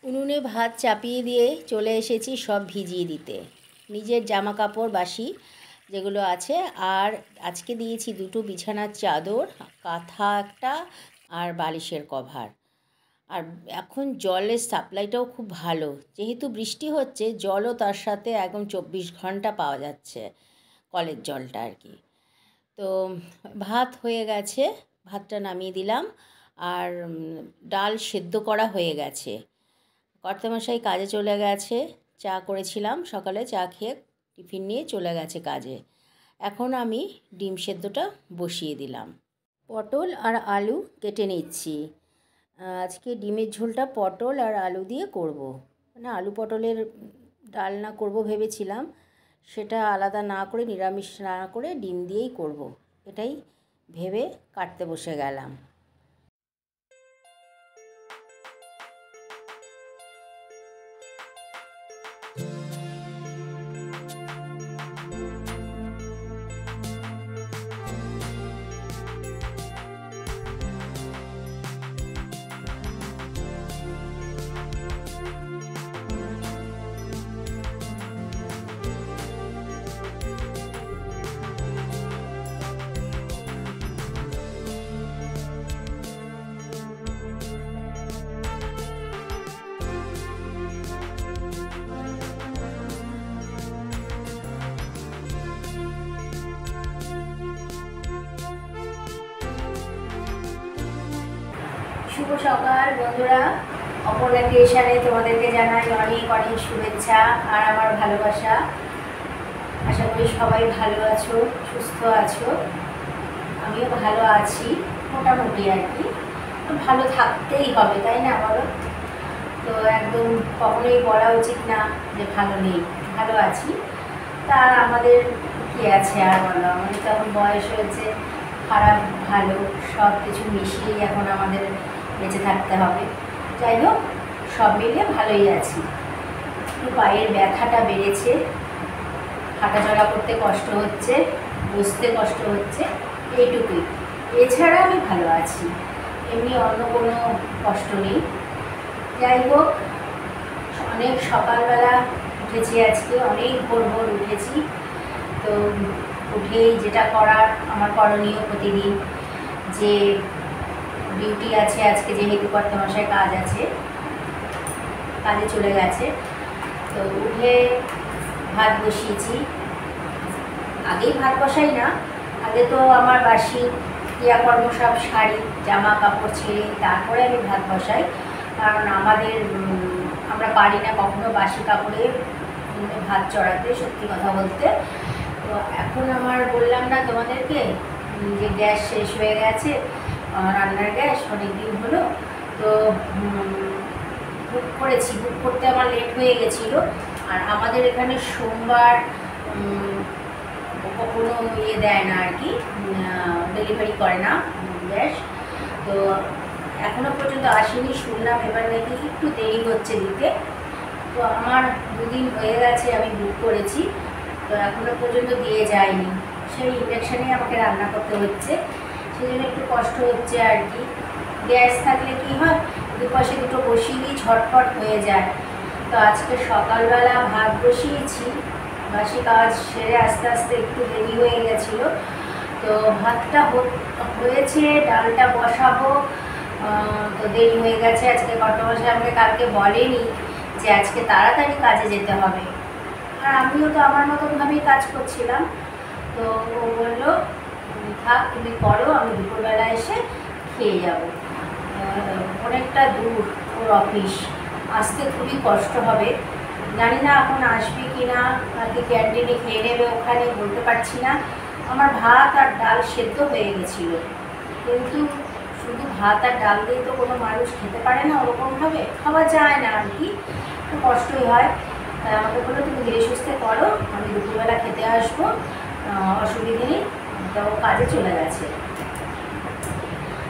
উনুনে ভাত চাপিয়ে দিয়ে চলে এসেছি সব ভিজিয়ে দিতে, নিজের জামা কাপড় বাসি যেগুলো আছে। আর আজকে দিয়েছি দুটো বিছানার চাদর, কাঁথা একটা আর বালিশের কভার। আর এখন জলের সাপ্লাইটাও খুব ভালো, যেহেতু বৃষ্টি হচ্ছে জলও তার সাথে একদম 24 ঘন্টা পাওয়া যাচ্ছে, কলের জলটা আর কি। তো ভাত হয়ে গেছে, ভাতটা নামিয়ে দিলাম। আর ডাল সেদ্ধ করা হয়ে গেছে। কর্তামশাই কাজে চলে গেছে, চা করেছিলাম সকালে, চা খেয়ে টিফিন নিয়ে চলে গেছে কাজে। এখন আমি ডিম সেদ্ধটা বসিয়ে দিলাম। পটল আর আলু কেটে নিচ্ছি। আজকে ডিমের ঝোলটা পটল আর আলু দিয়ে করব। মানে আলু পটলের ডালনা করব ভেবেছিলাম, সেটা আলাদা না করে, নিরামিষ না করে ডিম দিয়েই করব, এটাই ভেবে কাটতে বসে গেলাম। শুভ সকাল বন্ধুরা, অপর্ণা ক্রিয়েশনে তোমাদেরকে জানাই অনেক অনেক শুভেচ্ছা আর আমার ভালোবাসা। আশা করি সবাই ভালো আছো, সুস্থ আছো। আমিও ভালো আছি মোটামুটি আর কি। ভালো থাকতেই হবে, তাই না বলো? তো একদম কখনোই বলা উচিত না যে ভালো নেই, ভালো আছি। তা আমাদের কী আছে আর বলো, আমাদের তো এখন বয়স হয়েছে, খারাপ ভালো সব কিছু মিশিয়েই এখন আমাদের বেঁচে থাকতে হবে। যাই হোক, সব মিলিয়ে ভালোই আছি। একটু পায়ের ব্যথাটা বেড়েছে, হাঁটাচলা করতে কষ্ট হচ্ছে, বসতে কষ্ট হচ্ছে, এইটুকুই। এছাড়া আমি ভালো আছি, এমনি অন্য কোনো কষ্ট নেই। যাই হোক, অনেক সকালবেলা উঠেছি আজকে, অনেক ভোর ভোর উঠেছি। তো উঠেই যেটা করার আমার করণীয়, প্রতিদিন যে ডিউটি আছে আজকে, যেহেতু কর্তামশায় কাজ আছে, কাজে চলে গেছে, তো উঠে ভাত বসিয়েছি। আগেই ভাত বসাই না, আগে তো আমার বাসি ক্রিয়াকর্ম সব সারি, জামা কাপড় ছেড়ে তারপরে আমি ভাত বসাই। কারণ আমরা পারি না কখনো বাসি কাপড়ে ভাত চড়াতে, সত্যি কথা বলতে। তো এখন আমার বললাম না তোমাদেরকে যে গ্যাস শেষ হয়ে গেছে, রান্নার গ্যাস অনেক দিন হলো। তো বুক করেছি, বুক করতে আমার লেট হয়ে গেছিলো। আর আমাদের এখানে সোমবার কোনো দেয় না আর কি, ডেলিভারি করে না গ্যাস। তো এখনও পর্যন্ত আসেনি, শুনলাম এবার নাকি একটু দেরি হচ্ছে দিতে। তো আমার দুদিন হয়ে গেছে আমি বুক করেছি, তো এখনও পর্যন্ত দিয়ে যায়নি। সেই ইন্ডাকশানেই আমাকে রান্না করতে হচ্ছে, সেই জন্য একটু কষ্ট হচ্ছে আর কি। গ্যাস থাকলে কি হয়, দুপাশে দুটো বসিয়ে দিই, ঝটপট হয়ে যায়। তো আজকে সকালবেলা ভাত বসিয়েছি, বাসি কাজ সেরে আস্তে আস্তে একটু দেরি হয়ে গেছিলো। তো ভাতটা হয়েছে, ডালটা বসাবো, তো দেরি হয়ে গেছে। আজকে কর্তামশাই আমাকে কালকে বলেনি যে আজকে তাড়াতাড়ি কাজে যেতে হবে, আর আমিও তো আমার মতনভাবেই কাজ করছিলাম। তো ও বললো থাক, তুমি করো, আমি দুপুরবেলা এসে খেয়ে যাব। অনেকটা দূর ওর অফিস, আসতে খুবই কষ্ট হবে। জানি না এখন আসবে কি না, নাকি ক্যান্টিনে খেয়ে নেবে ওখানে, বলতে পারছি না। আমার ভাত আর ডাল সেদ্ধ হয়ে গেছিলো, কিন্তু শুধু ভাত আর ডাল দিয়ে তো কোনো মানুষ খেতে পারে না, ওরকমভাবে খাওয়া যায় না আর কি, একটু কষ্টই হয়। তাই আমাকে বললো তুমি ধীরে সুস্থে করো, আমি দুপুরবেলা খেতে আসবো, অসুবিধে নেই। তো কাজে চলে গেছে।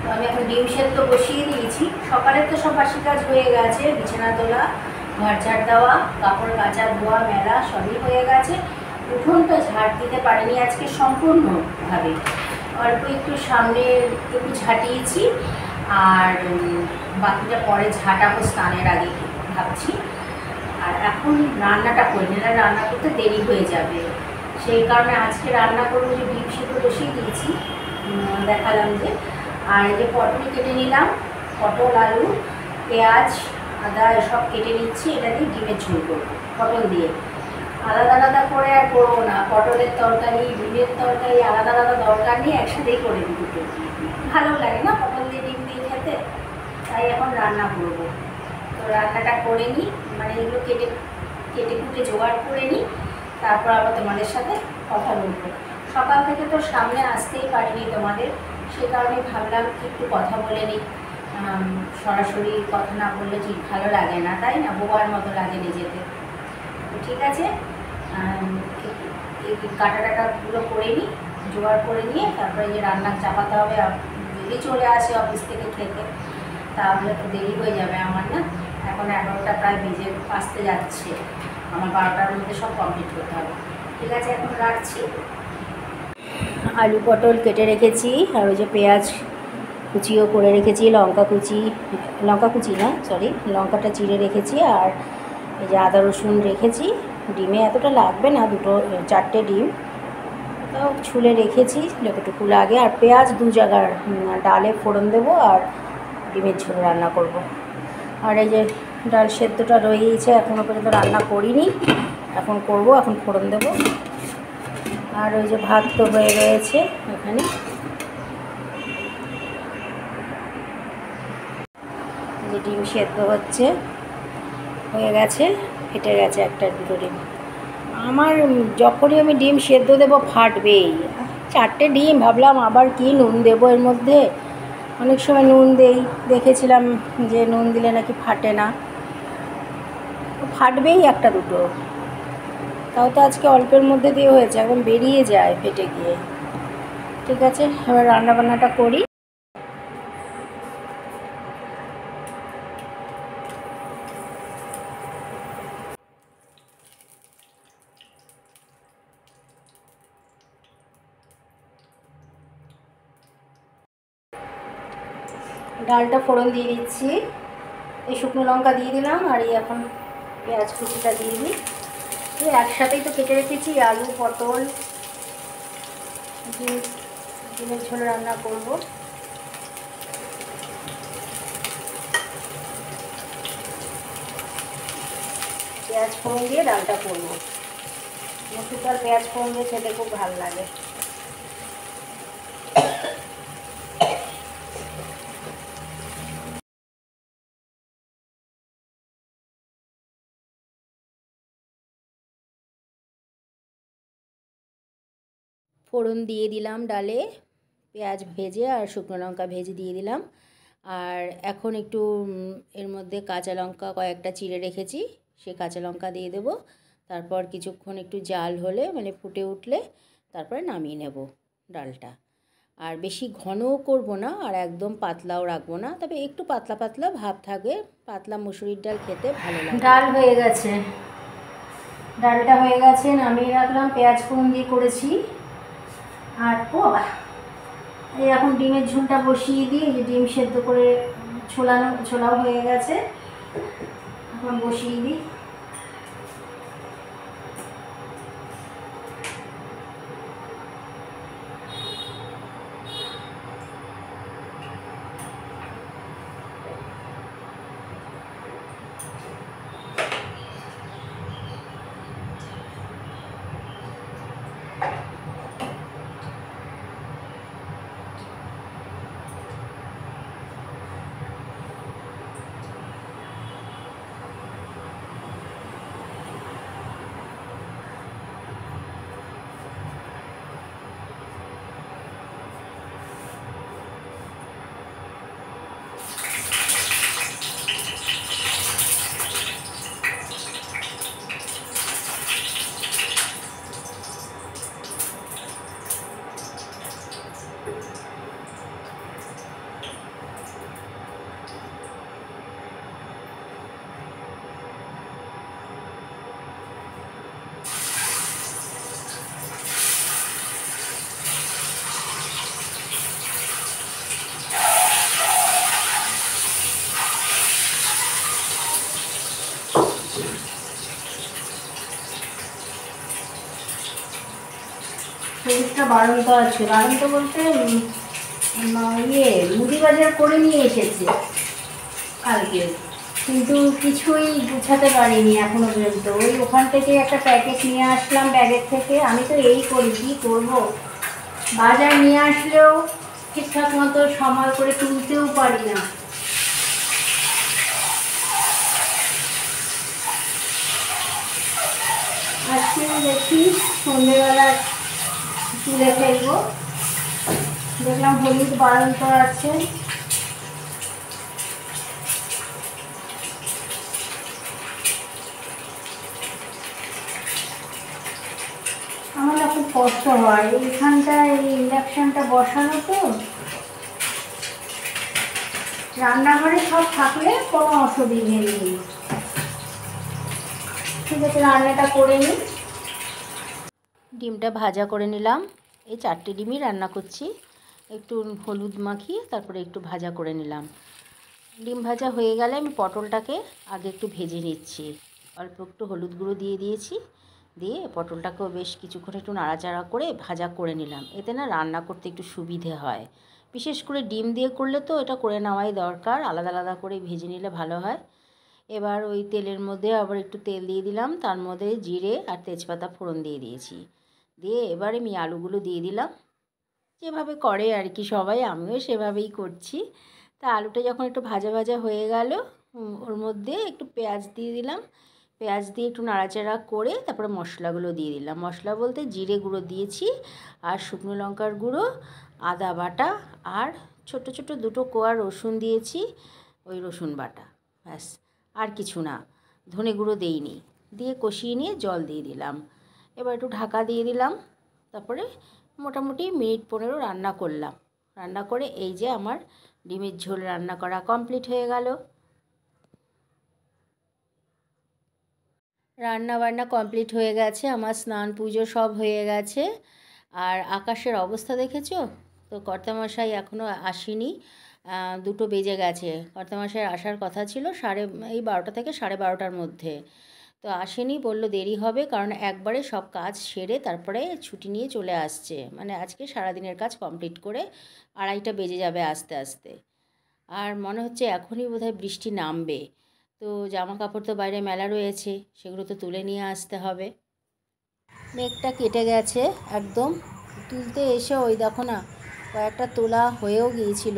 তো আমি এখন ডিম সেদ্ধ বসিয়ে দিয়েছি। সকালে তো সব বাসি কাজ হয়ে গেছে, বিছানা তোলা, ঘর ঝাড় দেওয়া, কাপড় কাচা ধোয়া মেলা সবই হয়ে গেছে। উঠোনটা ঝাড় দিতে পারিনি আজকে সম্পূর্ণভাবে, অল্প একটু সামনে একটু ঝাঁটিয়েছি, আর বাকিটা পরে ঝাঁটাবো স্নানের আগে এখন রান্নাটা করি না, রান্না করতে দেরি হয়ে যাবে, সেই কারণে আজকে রান্না করবো যে ডিম সিদ্ধ বসিয়ে দিয়েছি, দেখালাম যে। আর এই যে পটল কেটে নিলাম, পটল, আলু, পেঁয়াজ, আদা এসব কেটে নিচ্ছি, এটা দিয়ে ডিমের ঝোল করবো পটল দিয়ে। আলাদা আলাদা করে আর করবো না, পটলের তরকারি ডিমের তরকারি আলাদা আলাদা দরকার নেই, একসাথেই করে দিই দুটো, ভালো লাগে না পটল দিয়ে ডিম দিয়ে খেতে, তাই এখন রান্না করবো। তো রান্নাটা করে নিই, মানে এগুলো কেটে কেটে কুটে জোগাড় করে নিই, তারপর আবার তোমাদের সাথে কথা বলবো। সকাল থেকে তো সামনে আসতেই পারিনি তোমাদের, সে কারণে ভাবলাম একটু কথা বলে নিই, সরাসরি কথা না বললে ঠিক ভালো লাগে না, তাই না, বোবার মতো লাগে নিজেকে। তো ঠিক আছে, এই কাটা টাটাগুলো করে নিই, জোগাড় করে নিয়ে তারপরে যে রান্না চাপাতে হবে। যদি চলে আসে অফিস থেকে খেতে তাহলে তো দেরি হয়ে যাবে আমার, না এখন 11টা প্রায় বেজে আসতে যাচ্ছে, আমার 12টার মধ্যে সব কমপ্লিট করতে হবে। ঠিক আছে, এখন রাখছি। আলু পটল কেটে রেখেছি, আর ওই যে পেঁয়াজ কুচিও করে রেখেছি, লঙ্কা কুচি না সরি, লঙ্কাটা চিড়ে রেখেছি, আর এই যে আদা রসুন রেখেছি। ডিমে এতটা লাগবে না, 4টে ডিম তো ছুলে রেখেছি যতটুকু লাগে। আর পেঁয়াজ 2 জায়গার, ডালে ফোড়ন দেবো আর ডিমের ঝোল রান্না করব। আর এই যে ডাল সেদ্ধটা রয়েছে, এখনও পর্যন্ত রান্না করিনি, এখন করব, এখন ফোড়ন দেবো। আর ওই যে ভাত তো হয়ে রয়েছে এখানে, যে ডিম সেদ্ধ হচ্ছে, হয়ে গেছে, ফেটে গেছে একটা দুটো ডিম। আমার যখনই আমি ডিম সেদ্ধ দেবো ফাটবেই। 4টে ডিম, ভাবলাম আবার কি নুন দেবো এর মধ্যে, অনেক সময় নুন দেই, দেখেছিলাম যে নুন দিলে নাকি ফাটে না, ফাটবেই একটা দুটো। তাও তো আজকে অল্পের মধ্যে দিয়ে হয়েছে, একদম বেরিয়ে যায় ফেটে গিয়ে। ঠিক আছে, এবার রান্নাবান্নাটা করি। ডালটা ফোড়ন দিয়ে দিচ্ছি, এই শুকনো লঙ্কা দিয়ে দিলাম, আর এই এখন পেঁয়াজ কুচিটা দিয়ে দিই। এই একসাথেই তো কেটে রেখেছি, আলু পটল ডিমের ঝোল রান্না করব। পেঁয়াজ ফোড়ন দিয়ে ডালটা করবো, মসুর ডাল পেঁয়াজ ফোড়ন দিয়ে খেতে খুব ভালো লাগে। ফোড়ন দিয়ে দিলাম ডালে, পেঁয়াজ ভেজে আর শুকনো লঙ্কা ভেজে দিয়ে দিলাম। আর এখন একটু এর মধ্যে কাঁচা লঙ্কা কয়েকটা চিড়ে রেখেছি, সে কাঁচা লঙ্কা দিয়ে দেবো। তারপর কিছুক্ষণ একটু জাল হলে, মানে ফুটে উঠলে তারপরে নামিয়ে নেব ডালটা। আর বেশি ঘনও করব না, আর একদম পাতলাও রাখবো না, তবে একটু পাতলা পাতলা ভাব থাকবে, পাতলা মুসুরির ডাল খেতে ভালো লাগে। ডাল হয়ে গেছে, ডালটা হয়ে গেছে, নামিয়ে রাখলাম, পেঁয়াজ ফোড়ন দিয়ে করেছি। আর এই এখন ডিমের ঝোলটা বসিয়ে দিই, যে ডিম সেদ্ধ করে ছোলাও হয়ে গেছে, এখন বসিয়ে দিই। একটা বাড়ন্ত আছে, বাড়ন্ত বলতে মুদি বাজার করে নিয়ে এসেছে কালকে, কিন্তু কিছুই গুছাতে পারিনি এখনো পর্যন্ত। ওই ওখান থেকে একটা প্যাকেট নিয়ে আসলাম ব্যাগের থেকে। আমি তো এই করি, কী করবো, বাজার নিয়ে আসলেও ঠিকঠাক মতো সময় করে তুলতেও পারি না। আজকে দেখি সন্ধ্যেবেলা তুলে ফেলবো। দেখলাম হলুদ বাড়ন্ত আছে। আমার না খুব কষ্ট হয় এইখানটায়, এই ইন্ডাকশানটা বসানো তো, রান্নাঘরে সব থাকলে কোনো অসুবিধে নেই। ঠিক আছে, রান্নাটা করে নিই। ডিমটা ভাজা করে নিলাম। এই 4টে ডিমই রান্না করছি। একটু হলুদ মাখিয়ে তারপরে একটু ভাজা করে নিলাম। ডিম ভাজা হয়ে গেলে আমি পটলটাকে আগে একটু ভেজে নিচ্ছি। অল্প একটু হলুদ গুঁড়ো দিয়ে দিয়েছি, দিয়ে পটলটাকেও বেশ কিছুক্ষণ একটু নাড়াচাড়া করে ভাজা করে নিলাম। এতে না রান্না করতে একটু সুবিধে হয়, বিশেষ করে ডিম দিয়ে করলে তো এটা করে নেওয়াই দরকার, আলাদা আলাদা করে ভেজে নিলে ভালো হয়। এবার ওই তেলের মধ্যে আবার একটু তেল দিয়ে দিলাম, তার মধ্যে জিরে আর তেজপাতা ফোড়ন দিয়ে দিয়েছি। দিয়ে এবারে আমি আলুগুলো দিয়ে দিলাম, যেভাবে করে আর কি সবাই, আমিও সেভাবেই করছি। তা আলুটা যখন একটু ভাজা ভাজা হয়ে গেল, ওর মধ্যে একটু পেঁয়াজ দিয়ে দিলাম। পেঁয়াজ দিয়ে একটু নাড়াচাড়া করে তারপরে মশলাগুলো দিয়ে দিলাম। মশলা বলতে জিরে গুঁড়ো দিয়েছি, আর শুকনো লঙ্কার গুঁড়ো, আদা বাটা, আর ছোট ছোট 2টো কোয়া রসুন দিয়েছি, ওই রসুন বাটা, ব্যাস, আর কিছু না। ধনে গুঁড়ো দেইনি। দিয়ে কষিয়ে নিয়ে জল দিয়ে দিলাম। এবার একটু ঢাকা দিয়ে দিলাম। তারপরে মোটামুটি মিনিট 15 রান্না করলাম। রান্না করে এই যে আমার ডিমের ঝোল রান্না করা কমপ্লিট হয়ে গেল। রান্না বান্না কমপ্লিট হয়ে গেছে, আমার স্নান পুজো সব হয়ে গেছে। আর আকাশের অবস্থা দেখেছো তো, কর্তামশাই এখনও আসেনি। 2টো বেজে গেছে। কর্তামশাই আসার কথা ছিল এই 12টা থেকে 12:30টার মধ্যে, তো আসেনি, বলল দেরি হবে, কারণ একবারে সব কাজ সেরে তারপরে ছুটি নিয়ে চলে আসছে। মানে আজকে সারাদিনের কাজ কমপ্লিট করে 2:30টা বেজে যাবে আস্তে আস্তে। আর মনে হচ্ছে এখনই বোধহয় বৃষ্টি নামবে। তো জামা কাপড় তো বাইরে মেলা রয়েছে, সেগুলো তো তুলে নিয়ে আসতে হবে। মেঘটা কেটে গেছে একদম। তুলতে এসে ওই দেখো না, কয়েকটা তোলা হয়েও গিয়েছিল,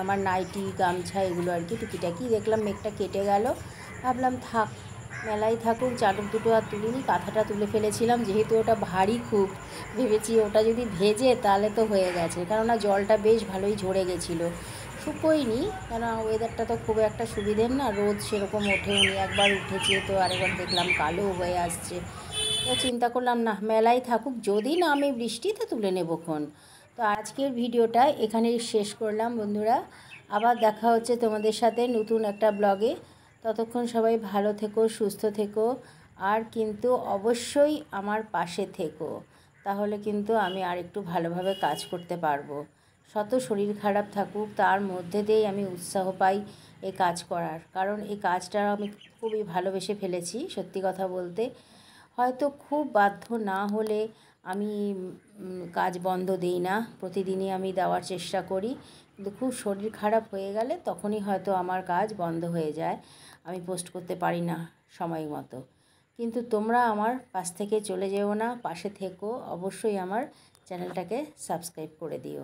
আমার নাইটি গামছা এগুলো আর কি টুকিটাকি। দেখলাম মেঘটা কেটে গেল, ভাবলাম থাক, মেলাই থাকুক। চাদর 2টো আর তুলিনি, কাঁথাটা তুলে ফেলেছিলাম, যেহেতু ওটা ভারী খুব, ভেবেছি ওটা যদি ভেজে তাহলে তো হয়ে গেছে, কেননা জলটা বেশ ভালোই ঝরে গেছিলো। শুকোয়নি, কেন ওয়েদারটা তো খুব একটা সুবিধের না, রোদ সেরকম ওঠেওনি, একবার উঠেছে তো আরেকবার দেখলাম কালো হয়ে আসছে। তো চিন্তা করলাম না, মেলাই থাকুক, যদি না আমি বৃষ্টিতে তুলে নেবক্ষণ। তো আজকের ভিডিওটা এখানেই শেষ করলাম বন্ধুরা। আবার দেখা হচ্ছে তোমাদের সাথে নতুন একটা ব্লগে। ততক্ষণ সবাই ভালো থেকো, সুস্থ থেকো, আর কিন্তু অবশ্যই আমার পাশে থেকো, তাহলে কিন্তু আমি আর একটু ভালোভাবে কাজ করতে পারবো। শত শরীর খারাপ থাকুক, তার মধ্যে দিয়েই আমি উৎসাহ পাই এই কাজ করার, কারণ এই কাজটা আমি খুবই ভালোবেসে ফেলেছি। সত্যি কথা বলতে, হয়তো খুব বাধ্য না হলে আমি কাজ বন্ধ দিই না, প্রতিদিনই আমি দেওয়ার চেষ্টা করি। কিন্তু খুব শরীর খারাপ হয়ে গেলে তখনই হয়তো আমার কাজ বন্ধ হয়ে যায়, আমি পোস্ট করতে পারি না সময় মতো। কিন্তু তোমরা আমার পাশ থেকে চলে যেও না, পাশে থেকো, অবশ্যই আমার চ্যানেলটাকে সাবস্ক্রাইব করে দিও।